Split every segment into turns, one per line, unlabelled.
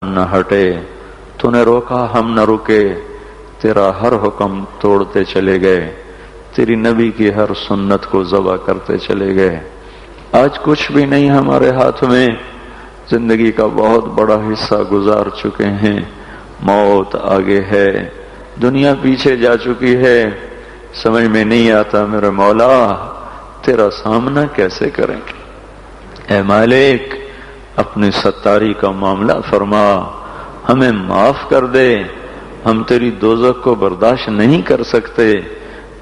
نہ ہٹے، تو نے روکا ہم نہ رکے، تیرا ہر حکم توڑتے چلے گئے، تیری نبی کی ہر سنت کو ذبح کرتے چلے گئے۔ آج کچھ بھی نہیں ہمارے ہاتھ میں، زندگی کا بہت بڑا حصہ گزار چکے ہیں، موت آگے ہے، دنیا پیچھے جا چکی ہے، سمجھ میں نہیں آتا میرے مولا تیرا سامنا کیسے کریں گے۔ اے مالک اپنی ستاری کا معاملہ فرما، ہمیں معاف کر دے، ہم تیری دوزخ کو برداشت نہیں کر سکتے،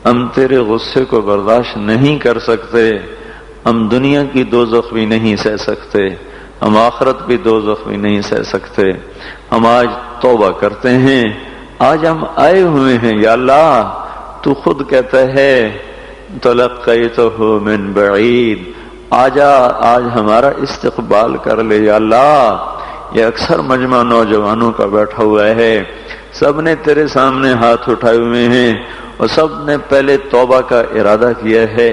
ہم تیرے غصے کو برداشت نہیں کر سکتے، ہم دنیا کی دوزخ بھی نہیں سہ سکتے، ہم آخرت بھی دوزخ بھی نہیں سہ سکتے۔ ہم آج توبہ کرتے ہیں، آج ہم آئے ہوئے ہیں یا اللہ، تو خود کہتا ہے تلقیتہ من بعید، آجا آج ہمارا استقبال کر لے یا اللہ۔ یہ اکثر مجمع نوجوانوں کا بیٹھا ہوا ہے، سب نے تیرے سامنے ہاتھ اٹھائے ہوئے ہیں اور سب نے پہلے توبہ کا ارادہ کیا ہے،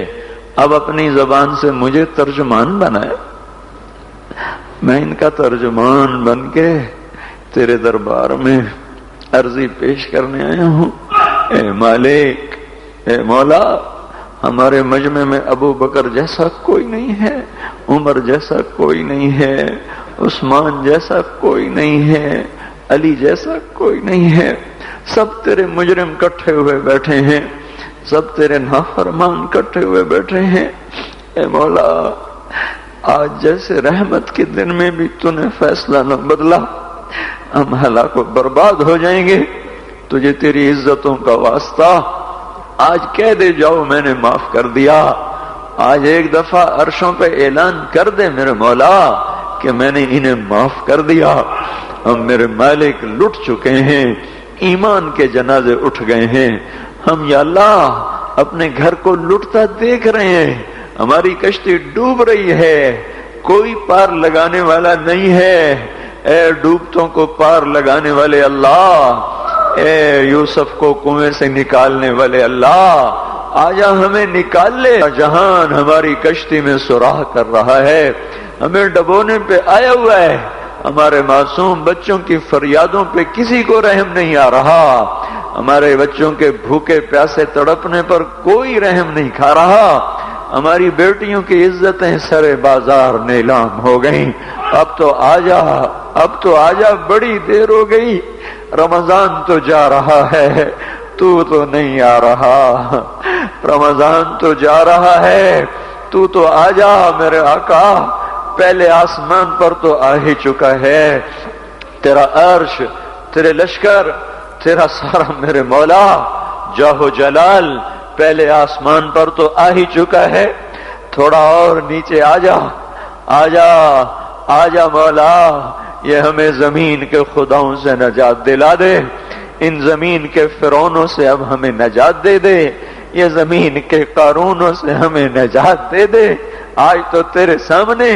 اب اپنی زبان سے مجھے ترجمان بنایا، میں ان کا ترجمان بن کے تیرے دربار میں عرضی پیش کرنے آیا ہوں۔ اے مالک، اے مولا، ہمارے مجمع میں ابو بکر جیسا کوئی نہیں ہے، عمر جیسا کوئی نہیں ہے، عثمان جیسا کوئی نہیں ہے، علی جیسا کوئی نہیں ہے، سب تیرے مجرم کٹھے ہوئے بیٹھے ہیں، سب تیرے نافرمان کٹھے ہوئے بیٹھے ہیں۔ اے مولا، آج جیسے رحمت کے دن میں بھی تو نے فیصلہ نہ بدلا، ہم ہلاک و برباد ہو جائیں گے، تجھے تیری عزتوں کا واسطہ آج کہہ دے جاؤ میں نے معاف کر دیا، آج ایک دفعہ عرشوں پہ اعلان کر دے میرے مولا کہ میں نے انہیں معاف کر دیا۔ ہم میرے مالک لٹ چکے ہیں، ایمان کے جنازے اٹھ گئے ہیں، ہم یا اللہ اپنے گھر کو لٹتا دیکھ رہے ہیں، ہماری کشتی ڈوب رہی ہے، کوئی پار لگانے والا نہیں ہے۔ اے ڈوبتوں کو پار لگانے والے اللہ، اے یوسف کو کنویں سے نکالنے والے اللہ، آجا ہمیں نکال لے۔ جہان ہماری کشتی میں سراغ کر رہا ہے، ہمیں ڈبونے پہ آیا ہوا ہے، ہمارے معصوم بچوں کی فریادوں پہ کسی کو رحم نہیں آ رہا، ہمارے بچوں کے بھوکے پیاسے تڑپنے پر کوئی رحم نہیں کھا رہا، ہماری بیٹیوں کی عزتیں سرے بازار نیلام ہو گئیں۔ اب تو آجا، اب تو آجا، بڑی دیر ہو گئی، رمضان تو جا رہا ہے، تو نہیں آ رہا، رمضان تو جا رہا ہے، تو آجا میرے آقا، پہلے آسمان پر تو آ ہی چکا ہے، تیرا عرش، تیرے لشکر، تیرا سارا میرے مولا جاہ و جلال پہلے آسمان پر تو آ ہی چکا ہے، تھوڑا اور نیچے آجا، آجا، آجا مولا، یہ ہمیں زمین کے خداؤں سے نجات دلا دے، ان زمین کے فرعونوں سے اب ہمیں نجات دے دے، یہ زمین کے قارونوں سے ہمیں نجات دے دے۔ آج تو تیرے سامنے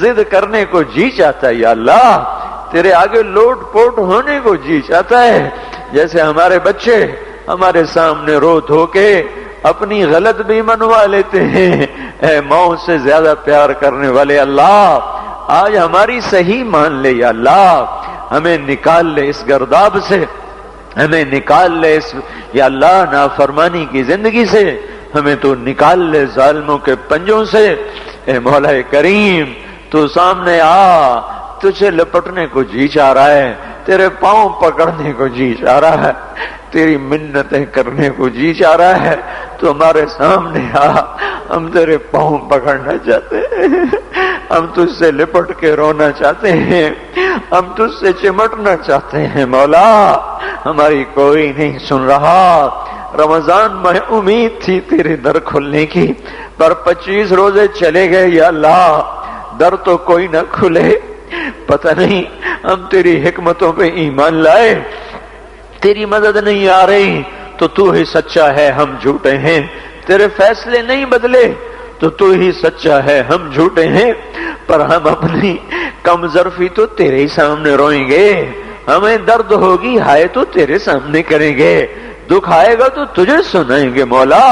ضد کرنے کو جی چاہتا ہے یا اللہ، تیرے آگے لوٹ پوٹ ہونے کو جی چاہتا ہے، جیسے ہمارے بچے ہمارے سامنے رو دھو کے اپنی غلط بھی منوا لیتے ہیں۔ اے ماؤں سے زیادہ پیار کرنے والے اللہ، آج ہماری صحیح مان لے یا اللہ، ہمیں نکال لے اس گرداب سے، ہمیں نکال لے اس یا اللہ نافرمانی کی زندگی سے، ہمیں تو نکال لے ظالموں کے پنجوں سے۔ اے مولا کریم، تو سامنے آ، تجھے لپٹنے کو جی چاہ رہا ہے، تیرے پاؤں پکڑنے کو جی چاہ رہا ہے، تیری منتیں کرنے کو جی چاہ رہا ہے، تو ہمارے سامنے آ، ہم تیرے پاؤں پکڑنا چاہتے ہیں، ہم تجھ سے لپٹ کے رونا چاہتے ہیں، ہم تجھ سے چمٹنا چاہتے ہیں مولا، ہماری کوئی نہیں سن رہا۔ رمضان میں امید تھی تیرے در کھلنے کی، پر 25 روزے چلے گئے یا اللہ، در تو کوئی نہ کھلے، پتہ نہیں ہم تیری حکمتوں پہ ایمان لائے، تیری مدد نہیں آ رہی تو ہی سچا ہے، ہم جھوٹے ہیں، تیرے فیصلے نہیں بدلے تو ہی سچا ہے، ہم جھوٹے ہیں، پر ہم اپنی کم ظرفی تو تیرے ہی سامنے روئیں گے، ہمیں درد ہوگی ہائے تو تیرے سامنے کریں گے، دکھ آئے گا تو تجھے سنائیں گے مولا،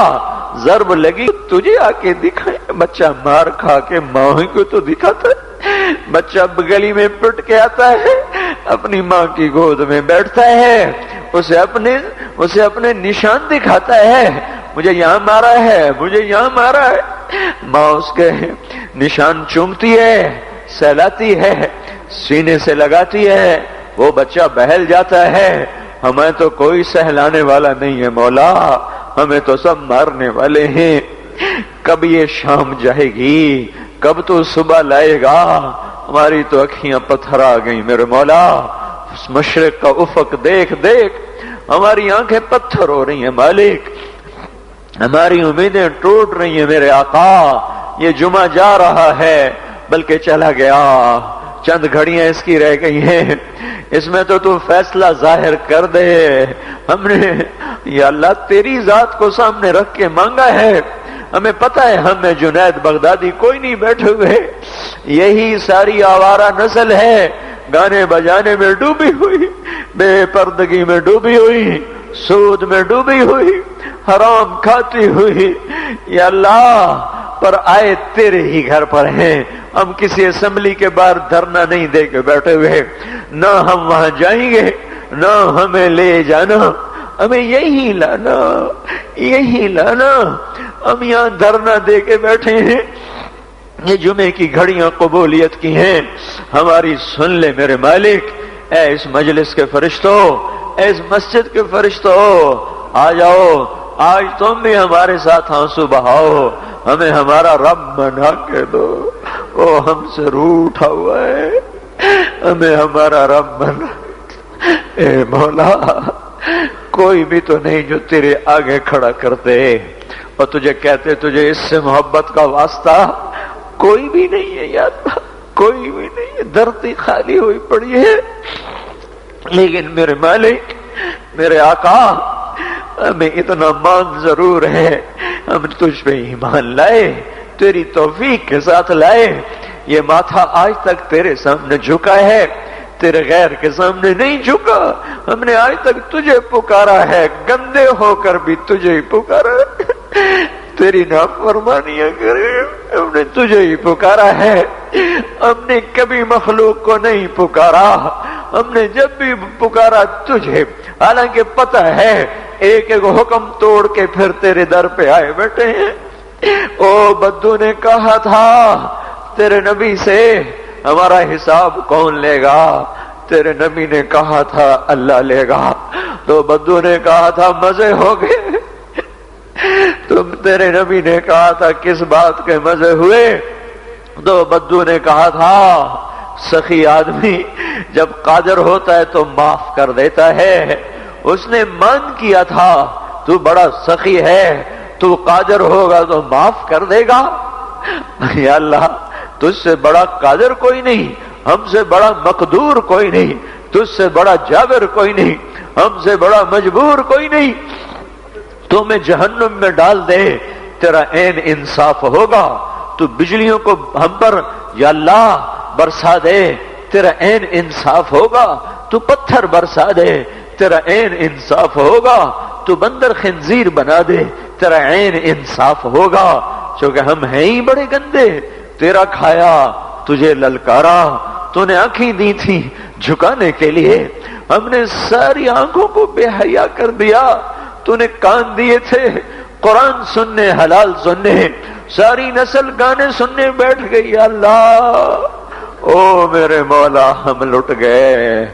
ضرب لگی تجھے آ کے دکھائیں۔ بچہ مار کھا کے ماں کو تو دکھاتا ہے، بچہ گلی میں پٹ کے آتا ہے، اپنی ماں کی گود میں بیٹھتا ہے، اسے اپنے نشان دکھاتا ہے، مجھے یہاں مارا ہے، مجھے یہاں مارا ہے۔ ماں اس کے نشان چومتی ہے، سہلاتی ہے، سینے سے لگاتی ہے، وہ بچہ بہل جاتا ہے۔ ہمیں تو کوئی سہلانے والا نہیں ہے مولا، ہمیں تو سب مارنے والے ہیں۔ کب یہ شام جائے گی، کب تو صبح لائے گا؟ ہماری تو اکھیاں پتھر آ گئیں میرے مولا، اس مشرق کا افق دیکھ دیکھ ہماری آنکھیں پتھر ہو رہی ہیں مالک، ہماری امیدیں ٹوٹ رہی ہیں میرے آقا۔ یہ جمعہ جا رہا ہے بلکہ چلا گیا، چند گھڑیاں اس کی رہ گئی ہیں، اس میں تو فیصلہ ظاہر کر دے۔ ہم نے یا اللہ تیری ذات کو سامنے رکھ کے مانگا ہے، ہمیں پتہ ہے ہم میں جنید بغدادی کوئی نہیں بیٹھے ہوئے، یہی ساری آوارہ نسل ہے، گانے بجانے میں ڈوبی ہوئی، بے پردگی میں ڈوبی ہوئی، سود میں ڈوبی ہوئی، حرام کھاتی ہوئی۔ یا اللہ پر آئے تیرے ہی گھر پر ہیں، ہم کسی اسمبلی کے باہر دھرنا نہیں دے کے بیٹھے ہوئے، نہ ہم وہاں جائیں گے نہ ہمیں لے جانا، ہمیں یہی لانا، یہی لانا۔ ہم یہاں دھرنا دے کے بیٹھے ہیں، یہ جمعے کی گھڑیاں قبولیت کی ہیں، ہماری سن لے میرے مالک۔ اے اس مجلس کے فرشتوں، اے اس مسجد کے فرشتوں، آ جاؤ، آج تم بھی ہمارے ساتھ آنسو بہاؤ، ہمیں ہمارا رب بنا کے دو، وہ ہم سے روٹھا ہوا ہے، ہمیں ہمارا رب بنا۔ اے مولا، کوئی بھی تو نہیں جو تیرے آگے کھڑا کر دے اور تجھے کہتے تجھے اس سے محبت کا واسطہ، کوئی بھی نہیں ہے یا اللہ، کوئی بھی نہیں ہے، دھرتی خالی ہوئی پڑی ہے۔ لیکن میرے مالک، میرے آقا، ہمیں اتنا مان ضرور ہے، ہم تجھ پہ ایمان لائے، تیری توفیق کے ساتھ لائے، یہ ماتھا آج تک تیرے سامنے جھکا ہے، تیرے غیر کے سامنے نہیں جھکا۔ ہم نے آج تک تجھے پکارا ہے، گندے ہو کر بھی تجھے ہی پکارا ہے، تیری نافرمانیاں کرے ہم نے تجھے ہی پکارا ہے، ہم نے کبھی مخلوق کو نہیں پکارا، ہم نے جب بھی پکارا تجھے، حالانکہ پتہ ہے ایک ایک حکم توڑ کے پھر تیرے در پہ آئے بیٹھے ہیں۔ او بدو نے کہا تھا تیرے نبی سے ہمارا حساب کون لے گا؟ تیرے نبی نے کہا تھا اللہ لے گا، تو بدو نے کہا تھا مزے ہو گئے۔ تیرے نبی نے کہا تھا کس بات کے مزے ہوئے؟ تو بدو نے کہا تھا سخی آدمی جب قادر ہوتا ہے تو معاف کر دیتا ہے، اس نے مان کیا تھا تو بڑا سخی ہے، تو قادر ہوگا تو معاف کر دے گا۔ یا اللہ تجھ سے بڑا قادر کوئی نہیں، ہم سے بڑا مقدور کوئی نہیں، تجھ سے بڑا جابر کوئی نہیں، ہم سے بڑا مجبور کوئی نہیں، تو میں جہنم میں ڈال دے تیرا عین انصاف ہوگا، تو بجلیوں کو ہم پر یا اللہ برسا دے تیرا عین انصاف ہوگا، تو پتھر برسا دے تیرا عین انصاف ہوگا، تو بندر خنزیر بنا دے تیرا عین انصاف ہوگا، چونکہ ہم ہیں ہی بڑے گندے، تیرا کھایا تجھے للکارا، تو نے آنکھیں دی تھی جھکانے کے لیے، ہم نے ساری آنکھوں کو بے حیا کر دیا، تو نے کان دیے تھے قرآن سننے حلال سننے، ساری نسل گانے سننے بیٹھ گئی۔ اللہ او میرے مولا ہم لٹ گئے،